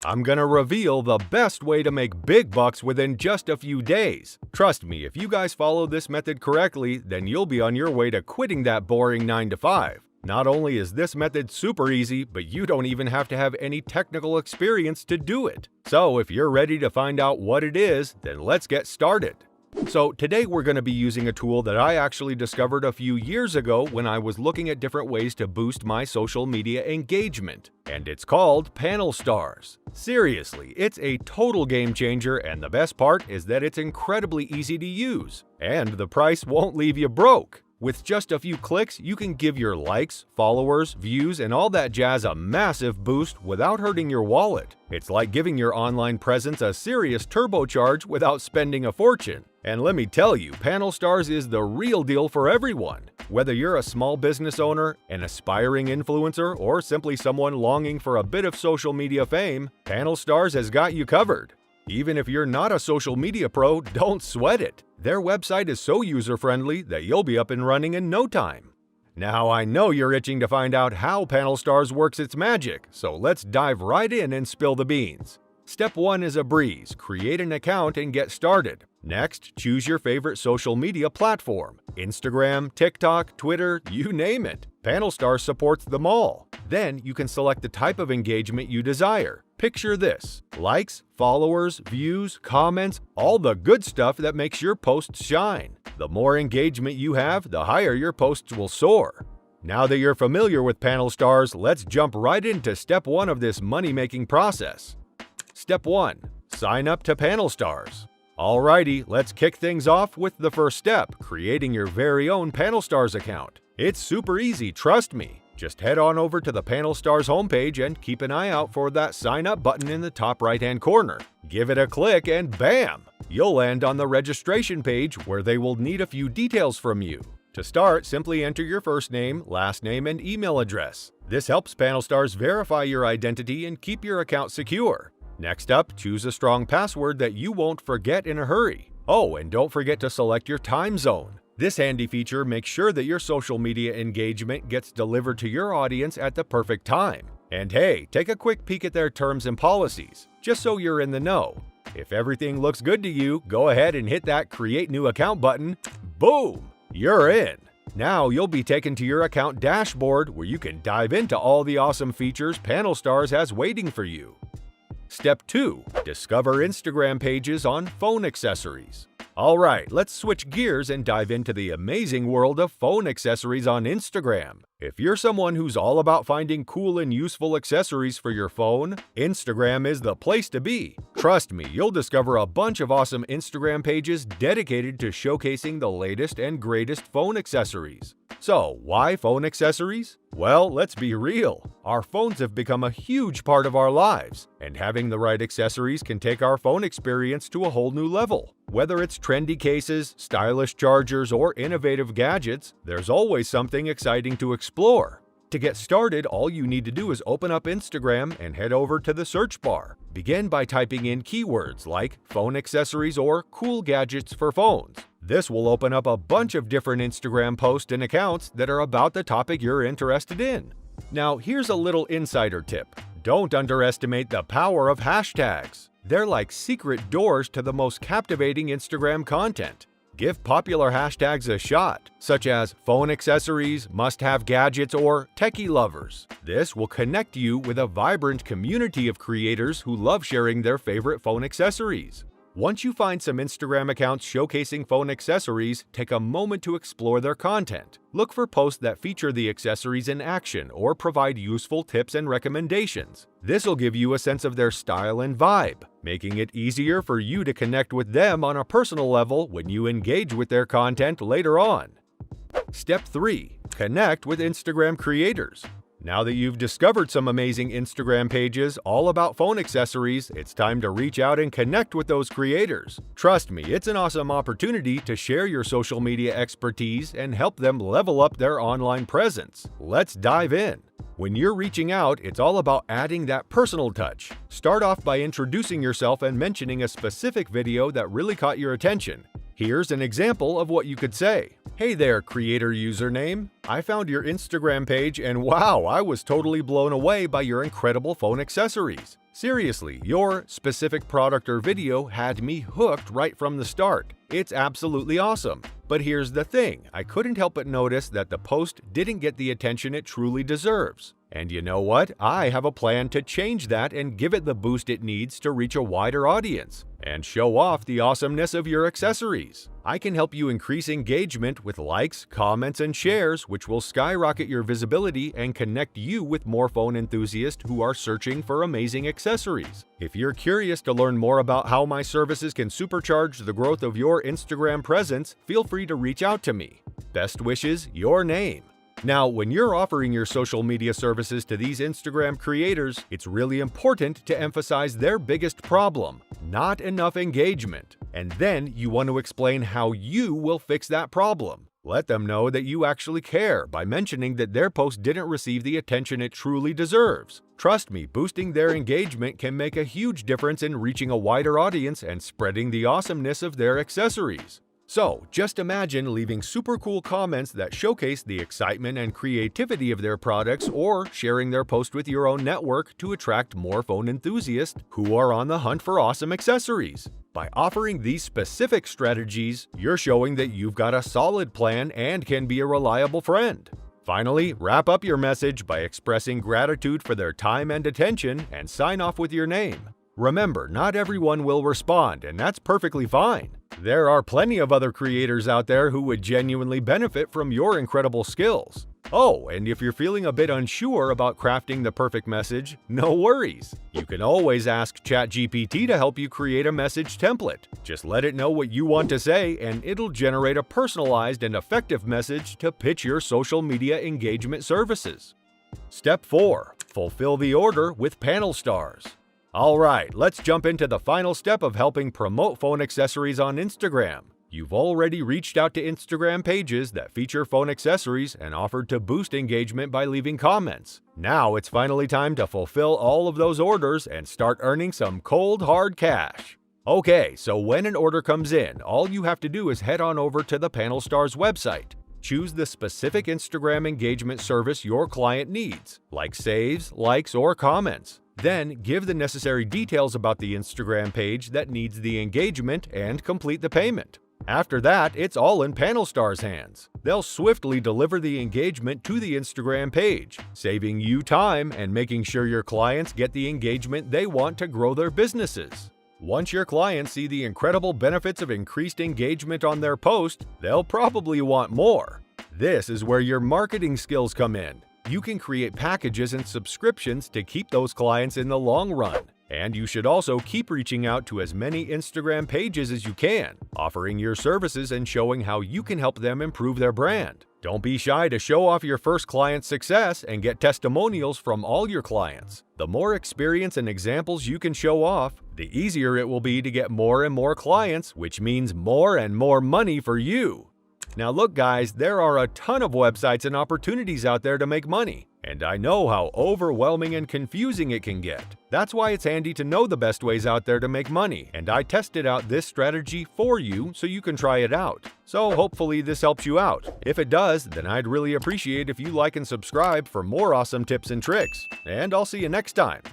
I'm gonna reveal the best way to make big bucks within just a few days. Trust me, if you guys follow this method correctly, then you'll be on your way to quitting that boring 9 to 5. Not only is this method super easy, but you don't even have to have any technical experience to do it. So if you're ready to find out what it is, then let's get started. So today we're going to be using a tool that I actually discovered a few years ago when I was looking at different ways to boost my social media engagement, and it's called Panel Stars. Seriously, it's a total game changer, and the best part is that it's incredibly easy to use, and the price won't leave you broke. With just a few clicks, you can give your likes, followers, views, and all that jazz a massive boost without hurting your wallet. It's like giving your online presence a serious turbocharge without spending a fortune. And let me tell you, Panel Stars is the real deal for everyone. Whether you're a small business owner, an aspiring influencer, or simply someone longing for a bit of social media fame, Panel Stars has got you covered. Even if you're not a social media pro, don't sweat it. Their website is so user-friendly that you'll be up and running in no time. Now I know you're itching to find out how Panel Stars works its magic, so let's dive right in and spill the beans. Step 1 is a breeze. Create an account and get started. Next, choose your favorite social media platform. Instagram, TikTok, Twitter, you name it. Panel Stars supports them all. Then you can select the type of engagement you desire. Picture this: likes, followers, views, comments, all the good stuff that makes your posts shine. The more engagement you have, the higher your posts will soar. Now that you're familiar with Panel Stars, let's jump right into step 1 of this money-making process. Step 1. Sign up to Panel Stars. Alrighty, let's kick things off with the first step, creating your very own Panel Stars account. It's super easy, trust me. Just head on over to the Panel Stars homepage and keep an eye out for that sign up button in the top right-hand corner. Give it a click and bam! You'll land on the registration page where they will need a few details from you. To start, simply enter your first name, last name, and email address. This helps Panel Stars verify your identity and keep your account secure. Next up, choose a strong password that you won't forget in a hurry. Oh, and don't forget to select your time zone. This handy feature makes sure that your social media engagement gets delivered to your audience at the perfect time. And hey, take a quick peek at their terms and policies, just so you're in the know. If everything looks good to you, go ahead and hit that Create New Account button. Boom! You're in! Now you'll be taken to your account dashboard where you can dive into all the awesome features Panel Stars has waiting for you. Step 2. Discover Instagram pages on phone accessories. Alright, let's switch gears and dive into the amazing world of phone accessories on Instagram. If you're someone who's all about finding cool and useful accessories for your phone, Instagram is the place to be. Trust me, you'll discover a bunch of awesome Instagram pages dedicated to showcasing the latest and greatest phone accessories. So, why phone accessories? Well, let's be real. Our phones have become a huge part of our lives, and having the right accessories can take our phone experience to a whole new level. Whether it's trendy cases, stylish chargers, or innovative gadgets, there's always something exciting to explore. To get started, all you need to do is open up Instagram and head over to the search bar. Begin by typing in keywords like phone accessories or cool gadgets for phones. This will open up a bunch of different Instagram posts and accounts that are about the topic you're interested in. Now, here's a little insider tip. Don't underestimate the power of hashtags. They're like secret doors to the most captivating Instagram content. Give popular hashtags a shot, such as phone accessories, must-have gadgets, or techie lovers. This will connect you with a vibrant community of creators who love sharing their favorite phone accessories. Once you find some Instagram accounts showcasing phone accessories, take a moment to explore their content. Look for posts that feature the accessories in action or provide useful tips and recommendations. This will give you a sense of their style and vibe, making it easier for you to connect with them on a personal level when you engage with their content later on. Step 3. Connect with Instagram creators. Now that you've discovered some amazing Instagram pages all about phone accessories, it's time to reach out and connect with those creators. Trust me, it's an awesome opportunity to share your social media expertise and help them level up their online presence. Let's dive in. When you're reaching out, it's all about adding that personal touch. Start off by introducing yourself and mentioning a specific video that really caught your attention. Here's an example of what you could say. Hey there, creator username. I found your Instagram page and wow, I was totally blown away by your incredible phone accessories. Seriously, your specific product or video had me hooked right from the start. It's absolutely awesome. But here's the thing, I couldn't help but notice that the post didn't get the attention it truly deserves. And you know what? I have a plan to change that and give it the boost it needs to reach a wider audience and show off the awesomeness of your accessories. I can help you increase engagement with likes, comments, and shares, which will skyrocket your visibility and connect you with more phone enthusiasts who are searching for amazing accessories. If you're curious to learn more about how my services can supercharge the growth of your Instagram presence, feel free to reach out to me. Best wishes, your name. Now, when you're offering your social media services to these Instagram creators, it's really important to emphasize their biggest problem: not enough engagement. And then you want to explain how you will fix that problem. Let them know that you actually care by mentioning that their post didn't receive the attention it truly deserves. Trust me, boosting their engagement can make a huge difference in reaching a wider audience and spreading the awesomeness of their accessories. So, just imagine leaving super cool comments that showcase the excitement and creativity of their products, or sharing their post with your own network to attract more phone enthusiasts who are on the hunt for awesome accessories. By offering these specific strategies, you're showing that you've got a solid plan and can be a reliable friend. Finally, wrap up your message by expressing gratitude for their time and attention, and sign off with your name. Remember, not everyone will respond, and that's perfectly fine. There are plenty of other creators out there who would genuinely benefit from your incredible skills. Oh, and if you're feeling a bit unsure about crafting the perfect message, no worries. You can always ask ChatGPT to help you create a message template. Just let it know what you want to say, and it'll generate a personalized and effective message to pitch your social media engagement services. Step 4. Fulfill the order with panel stars. Alright, let's jump into the final step of helping promote phone accessories on Instagram. You've already reached out to Instagram pages that feature phone accessories and offered to boost engagement by leaving comments. Now it's finally time to fulfill all of those orders and start earning some cold, hard cash. Okay, so when an order comes in, all you have to do is head on over to the Panel Stars website. Choose the specific Instagram engagement service your client needs, like saves, likes, or comments. Then, give the necessary details about the Instagram page that needs the engagement and complete the payment. After that, it's all in Panel Stars' hands. They'll swiftly deliver the engagement to the Instagram page, saving you time and making sure your clients get the engagement they want to grow their businesses. Once your clients see the incredible benefits of increased engagement on their post, they'll probably want more. This is where your marketing skills come in. You can create packages and subscriptions to keep those clients in the long run. And you should also keep reaching out to as many Instagram pages as you can, offering your services and showing how you can help them improve their brand. Don't be shy to show off your first client's success and get testimonials from all your clients. The more experience and examples you can show off, the easier it will be to get more and more clients, which means more and more money for you. Now look guys, there are a ton of websites and opportunities out there to make money, and I know how overwhelming and confusing it can get. That's why it's handy to know the best ways out there to make money, and I tested out this strategy for you so you can try it out. So hopefully this helps you out. If it does, then I'd really appreciate if you like and subscribe for more awesome tips and tricks, and I'll see you next time.